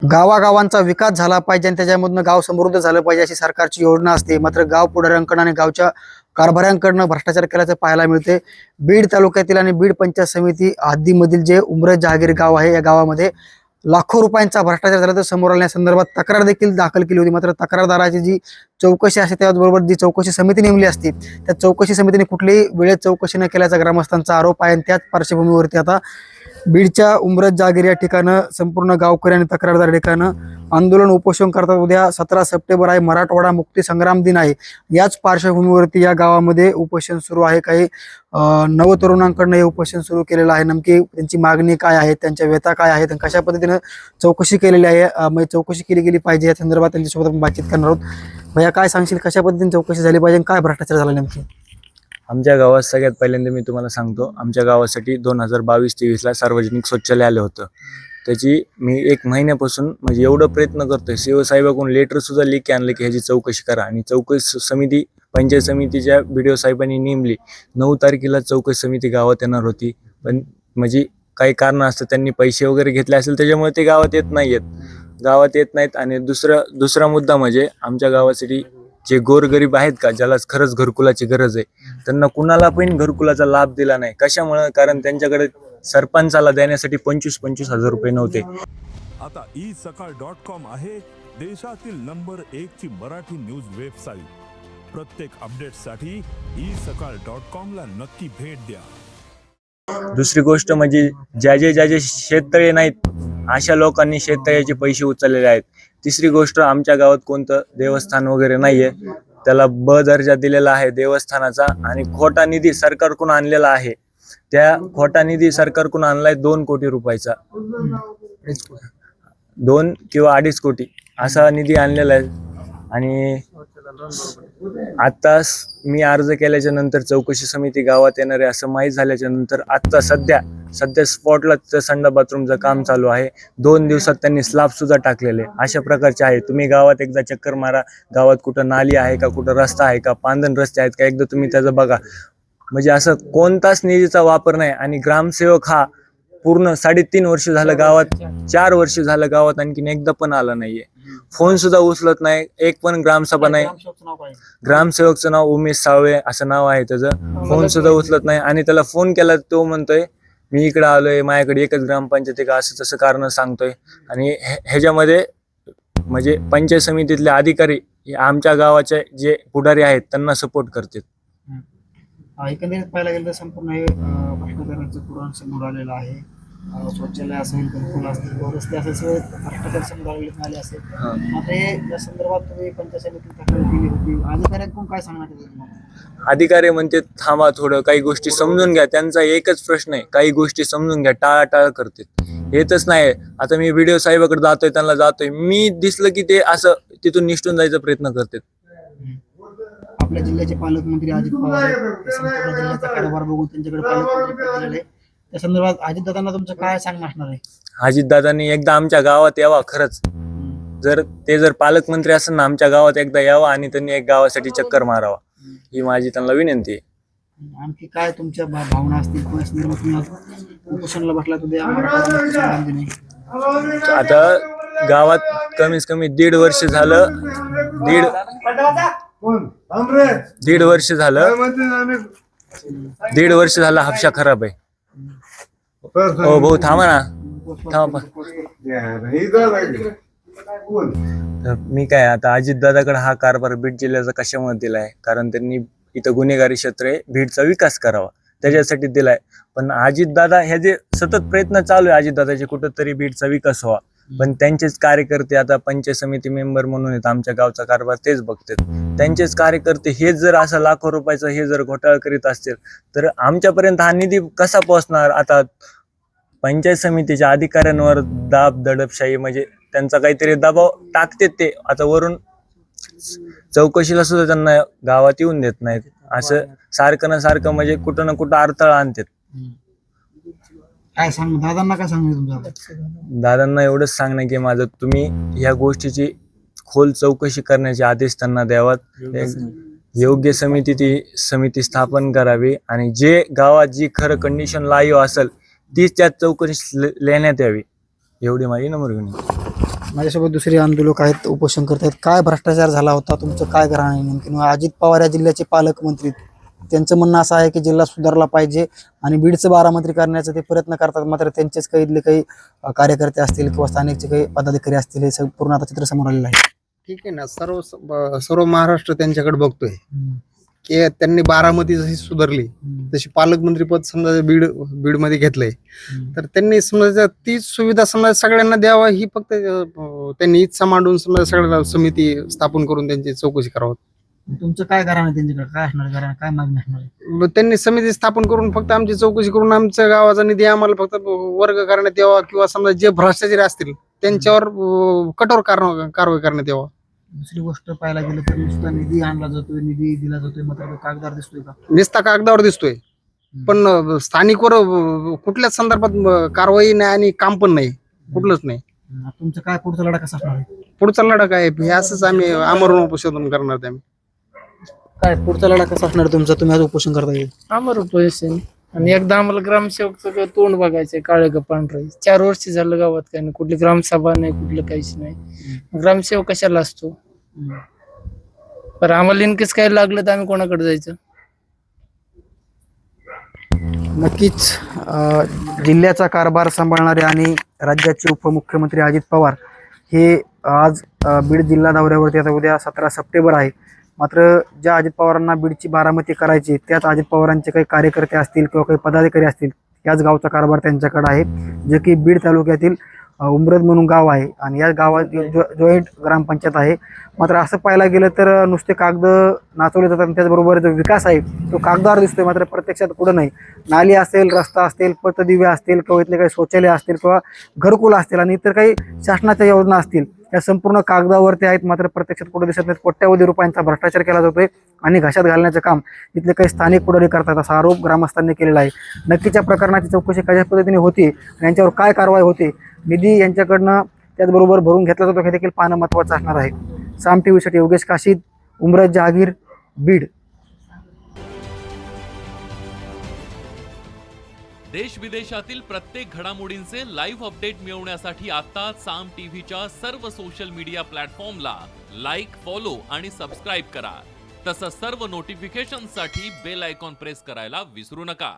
गावागावांचा विकास झाला पाहिजे आणि त्याच्यामधून गाव समृद्ध झालं पाहिजे अशी सरकारची योजना असते. मात्र गाव पुढाऱ्यांकडून आणि गावच्या कारभाऱ्यांकडून भ्रष्टाचार केल्याचं पाहायला मिळते. बीड तालुक्यातील आणि बीड पंचायत समिती हद्दीमधील जे उमरज जहागीर गाव आहे, या गावामध्ये लाखो रुपयांचा भ्रष्टाचार झाला तर समोर आल्यासंदर्भात तक्रार देखील दाखल केली होती. मात्र तक्रारदाराची जी चौकशी असते त्याचबरोबर जी चौकशी समिती नेमली असते त्या चौकशी समितीने कुठलीही वेळेत चौकशी न केल्याचा ग्रामस्थांचा आरोप आहे. आणि त्याच पार्श्वभूमीवरती आता बीडच्या उमरज जहागीर या ठिकाणं संपूर्ण गावकरी आणि तक्रारदार ठिकाणं आंदोलन उपोषण करतात. उद्या 17 सप्टेंबर आहे, मराठवाडा मुक्ती संग्राम दिन आहे. याच पार्श्वभूमीवरती या गावामध्ये उपोषण सुरू आहे. काही नवतरुणांकडनं हे उपोषण सुरू केलेलं आहे. नेमकी त्यांची मागणी काय आहे, त्यांच्या व्यथा काय आहेत आणि कशा पद्धतीनं चौकशी केलेली आहे, म्हणजे चौकशी केली गेली पाहिजे या संदर्भात त्यांच्यासोबत आपण बातचीत करणार आहोत. भैया, काय सांगशील, कशा पद्धतीने चौकशी झाली पाहिजे, काय भ्रष्टाचार झाला नेमकी? आमच्या गावात सगळ्यात पहिल्यांदा मी तुम्हाला सांगतो, आमच्या गावासाठी 2022-23 सार्वजनिक शौचालय आलं होतं. त्याची मी 1 महिन्यापासून म्हणजे एवढं प्रयत्न करतोय. सीओ साहेबाकडून लेटर सुद्धा लिखी आणलं की ह्याची चौकशी करा. आणि चौकशी समिती पंचायत समितीच्या BDO साहेबांनी नेमली. 9 तारखेला चौकशी समिती गावात येणार होती, पण म्हणजे काही कारण असतं, त्यांनी पैसे वगैरे घेतले असेल त्याच्यामुळे ते गावात येत नाहीत. आणि दुसरा मुद्दा म्हणजे आमच्या गावासाठी जे गोरगरीब आहेत का, ज्याला खरंच घरकुलाची गरज आहे, त्यांना कुणाला पण घरकुलाचा लाभ दिला नाही. कशामुळे? कारण त्यांच्याकडे सरपंचाला देण्यासाठी 25-25 हजार रुपये नव्हते. आता isakal.com आहे देशातील नंबर 1 ची मराठी न्यूज वेबसाईट. प्रत्येक अपडेटसाठी isakal.com ला नक्की भेट द्या. दुसरी गोष्ट म्हणजे ज्याचे शेततळे नाहीत अशा लोकांनी शेततळ्याचे पैसे उचललेले आहेत. तिसरी गोष्ट, आमच्या गावात कोणतं देवस्थान वगैरे नाहीये, त्याला ब दर्जा दिलेला आहे देवस्थानाचा. आणि खोटा निधी सरकारकडून आणलेला आहे. त्या खोटा निधी सरकारकडून आणलाय 2 कोटी रुपयाचा, 2 किंवा 2.5 कोटी असा निधी आणलेला आहे. आणि आता मी अर्ज केल्याच्या नंतर चौकशी समिती गावात येणार आहे असं माहीत झाल्याच्या नंतर आता सध्या स्पॉटला तिथं संडा बाथरूमचं काम चालू आहे. 2 दिवसात त्यांनी स्लॅब सुद्धा टाकलेले अशा प्रकारचे आहे. तुम्ही गावात एकदा चक्कर मारा, गावात कुठं नाली आहे का, कुठं रस्ता आहे का, पांदन रस्ते आहेत का, एकदा तुम्ही त्याचं बघा. म्हणजे असं कोणताच निधीचा वापर नाही. आणि ग्रामसेवक हा पूर्ण 3.5 वर्ष झालं गावात, 4 वर्ष झालं गावात आणखीन एकदा पण आला नाहीये. फोन सुद्धा उचलत नाही, एक पण ग्रामसभा नाही. ग्रामसेवकचं नाव उमेश साळवे असं नाव आहे त्याचं. फोन सुद्धा उचलत नाही. आणि त्याला फोन केला तो म्हणतोय मी इकडे आलोय, माझ्याकडे एकच ग्रामपंचायत का, असं तसं कारण सांगतोय. आणि ह्याच्यामध्ये म्हणजे पंचायत समितीतले अधिकारी आमच्या गावाचे जे पुढारी आहेत त्यांना सपोर्ट करतात. एकंदरीत पाहायला गेलं तर संपूर्ण हे भ्रष्टाचाराचं पुराण समोर आलेलं आहे. शौचालय असेल, घरकुल असतील, रस्ते असेल, सगळे भ्रष्टाचार समोर आले असेल. आता हे या संदर्भात तुम्ही पंचायत समितीत तक्रार केली होती, अधिकाऱ्यांकडून काय सांगणार? अधिकारी म्हणते थांबा थोडं, काही गोष्टी समजून घ्या. त्यांचा एकच प्रश्न आहे, काही गोष्टी समजून घ्या. टाळाटाळ करतात, येतच नाही. आता मी BDO साहेबाकडे जातोय, त्यांना जातोय, मी दिसलं की ते असं तिथून निष्ठून जायचा प्रयत्न करतात. आपल्या जिल्ह्याचे पालकमंत्री अजित पवार संपूर्ण जिल्ह्याचा कारभार बघून त्यांच्याकडे पालकमंत्री आले. त्या संदर्भात अजितदादांना तुमचं काय सांगणं असणार आहे? अजितदादांनी एकदा आमच्या गावात यावा. खरंच जर पालकमंत्री असेल ना, आमच्या गावात एकदा यावा आणि त्यांनी एक गावासाठी चक्कर मारावा, ही माझी त्यांना विनंती आहे. आणखी काय तुमच्या भावना असतील? उपोषणाला बसला आता गावात कमीत कमी 1.5 वर्ष झालं, 1.5 वर्ष झालं, 1.5 वर्ष झालं हापशा खराब आहे. हो भाऊ थांबा ना, थांबा. मी काय आता अजितदादाकडे हा कारभार बीड जिल्ह्याचा कशामुळे दिलाय? कारण त्यांनी इथं गुन्हेगारी क्षेत्र आहे, बीडचा विकास करावा त्याच्यासाठी दिलाय. पण अजितदादा हे जे सतत प्रयत्न चालू आहे अजितदादाचे, कुठंतरी बीडचा विकास व्हावा, पण त्यांचेच कार्यकर्ते आता पंचायत समिती मेंबर म्हणून आहेत, आमच्या गावचा कारभार तेच बघतात. त्यांचेच कार्यकर्ते हेच जर असं लाखो रुपयाचं हे जर घोटाळा करीत असतील तर आमच्यापर्यंत हा निधी कसा पोहोचणार? आता पंचायत समितीच्या अधिकाऱ्यांवर दाब दडपशाही म्हणजे त्यांचा काहीतरी दबाव टाकतात ते. आता वरून चौकशीला सुद्धा त्यांना गावात येऊन देत नाहीत. असं सारखं ना सारखं म्हणजे कुठं ना कुठं अडथळा आणतात. काय सांग दादांना, काय सांगू तुमच्या? दादांना एवढंच सांगणं की माझं, तुम्ही ह्या गोष्टीची खोल चौकशी करण्याचे आदेश त्यांना द्यावात. योग्य समिती स्थापन करावी आणि जे गावात जी खरं कंडिशन लाईव्ह असेल तीच त्यात चौकशी लेण्यात यावी, एवढी माझी नम्र विनंती. माझ्यासोबत दुसरे आंदोलक आहेत, उपोषण करत आहेत. काय भ्रष्टाचार झाला होता, तुमचं काय घराणं आहे नेमकी? अजित पवार या जिल्ह्याचे पालकमंत्री, त्यांचं म्हणणं असं आहे की जिल्हा सुधारला पाहिजे आणि बीडचं बारामती करण्याचा ते प्रयत्न करतात, मात्र त्यांचेच काही कार्यकर्ते असतील किंवा स्थानिकचे काही पदाधिकारी असतील, हे पूर्ण आता चित्र समोर आलेलं आहे. ठीक आहे ना, सर्व महाराष्ट्र त्यांच्याकडे बघतोय की त्यांनी बारामती जशी सुधारली तशी पालकमंत्री पद समजा बीडमध्ये घेतलंय, तर त्यांनी समजा तीच सुविधा समजा सगळ्यांना द्यावा, ही फक्त त्यांनी इच्छा मांडून समजा सगळ्यांना समिती स्थापन करून त्यांची चौकशी करावं. तुमचं काय घराणं आहे त्यांच्याकडे, काय असणार घराणं, काय मागणी असणार आहे? त्यांनी समिती स्थापन करून फक्त आमची चौकशी करून आमच्या गावाचा निधी आम्हाला फक्त वर्ग करण्यात यावा, किंवा समजा जे भ्रष्टाचारी असतील त्यांच्यावर कठोर कारवाई करण्यात यावा. दुसरी गोष्ट पाहायला गेलं तर नुसता निधी आणला जातोय, निधी दिला जातोय, मात्र कागदार दिसतोय का? नुसता कागदावर दिसतोय, पण स्थानिकवर कुठल्याच संदर्भात कारवाई नाही आणि काम पण नाही, कुठलंच नाही. तुमचं काय पुढचा लढा कसा असणार आहे? पुढचा लढा काय हे असंच आम्ही आमरण उपोषण करणार आहे. आम्ही काय पुढचा लढा कसा असणार आहे तुमचा? तुम्ही आज उपोषण करता येईल आमर उपोषण. आणि एकदा आम्हाला ग्रामसेवकचं तोंड बघायचंय, काळे का पांढरे. 4 वर्ष झालं गावात काही नाही, कुठली ग्रामसभा नाही, कुठलं काहीच नाही. ग्रामसेवक कशाला असतो? पण आम्हाला इनकेस काही लागलं तर आम्ही कोणाकडे जायचं? नक्कीच जिल्ह्याचा कारभार सांभाळणारे आणि राज्याचे उपमुख्यमंत्री अजित पवार हे आज बीड जिल्हा दौऱ्यावरती. आता उद्या 17 सप्टेंबर आहे, मात्र ज्या अजित पवारांना बीडची बारामती करायची, त्याच अजित पवारांचे काही कार्यकर्ते असतील किंवा काही पदाधिकारी असतील, याच गावचा कारभार त्यांच्याकडे आहे, जे की बीड तालुक्यातील उमरद म्हणून गाव आहे आणि या गावात जॉईंट ग्रामपंचायत आहे. मात्र असं पाहायला गेलं तर नुसते कागद नाचवले जातात आणि त्याचबरोबर जो विकास आहे तो कागदावर दिसतोय, मात्र प्रत्यक्षात पुढं नाही. नाली असेल, रस्ता असतील, पथदिवे असतील किंवा इथले काही शौचालय असतील किंवा घरकुल असतील आणि इतर काही शासनाच्या योजना असतील, या संपूर्ण कागदावरती आहेत, मात्र प्रत्यक्षात पुढे दिसत नाहीत. कोट्यावधी रुपयांचा भ्रष्टाचार केला जातोय आणि घशात घालण्याचं काम इथले काही स्थानिक पुढारी करतात, असा आरोप ग्रामस्थांनी केलेला आहे. नक्कीच्या प्रकरणाची चौकशी कशा पद्धतीने होती आणि यांच्यावर काय कारवाई होते, निधी यांच्याकडनं त्याचबरोबर भरून घेतला जातो हे देखील पाहणं महत्त्वाचं असणार आहे. साम टीव्हीसाठी योगेश काशीद, उमरद जहागीर, बीड. देश विदेशातील प्रत्येक घडामोडींचे लाईव्ह अपडेट मिळवण्यासाठी आता साम टीव्हीच्या सर्व सोशल मीडिया प्लॅटफॉर्मला लाईक, फॉलो आणि सबस्क्राईब करा. तसंच सर्व नोटिफिकेशनसाठी बेल आयकॉन प्रेस करायला विसरू नका.